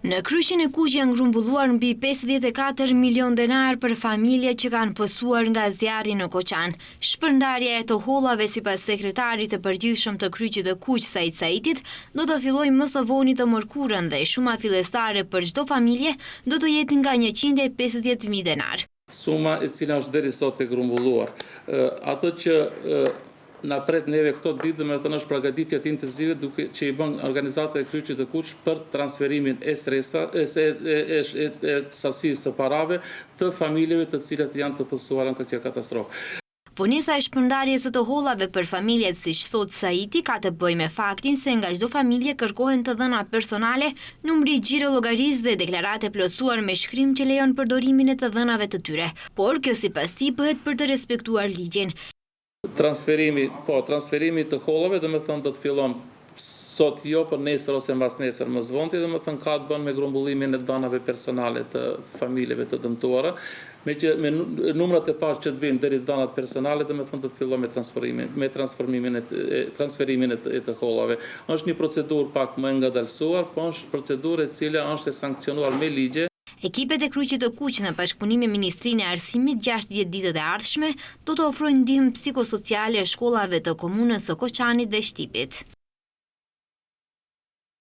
Në Kryqin e Kuq janë grumbulluar mbi 54 milion denar për familje që kanë pësuar nga zjarri në Koqan. Shpërndarja e të hollave sipas sekretarit të përgjithshëm të Kryqit të Kuq Said Saitit do të fillojë më së voni të mërkurën dhe shuma fillestare për çdo familje do të jetë nga 150.000 denar. Suma e cila është deri sot e grumbulluar. Atë që na pret neve këto ditë, me të është përgatitjet intensive duke që i bën organizata e Kryqit të Kuq për transferimin e sasisë së parave të familjeve të cilat janë të pësuara nga kjo katastrofë. Punesa e shpërndarjes së të hollave për familjet, siç thot Saiti, ka të bëjë me faktin se nga çdo familje kërkohen të dhëna personale, numri xhiro llogarisë dhe deklarate plotësuar me shkrim që lejon përdorimin e të dhënave të tyre. Por kjo sipas tij bëhet për të respektuar ligjin. Transferimi të hollave, domethënë do të fillon sot jo, për nesër ose mbas nesër më zvonti, domethënë ka të bën me grumbullimin e danave personale të familjeve të dëmtuara, me numrat e parë që të vinë deri danat personale, domethënë do të fillon me transferimin e të hollave. Është një procedurë pak më ngadalësuar, po është procedurë e cila është e sankcionuar me ligje. Ekipet e Kryqit të Kuq në bashkëpunim me Ministrinë e Arsimit 60 ditët e ardhshme do të ofrojnë ndihmë psikosociale shkollave të komunës së Koqanit dhe Shtipit.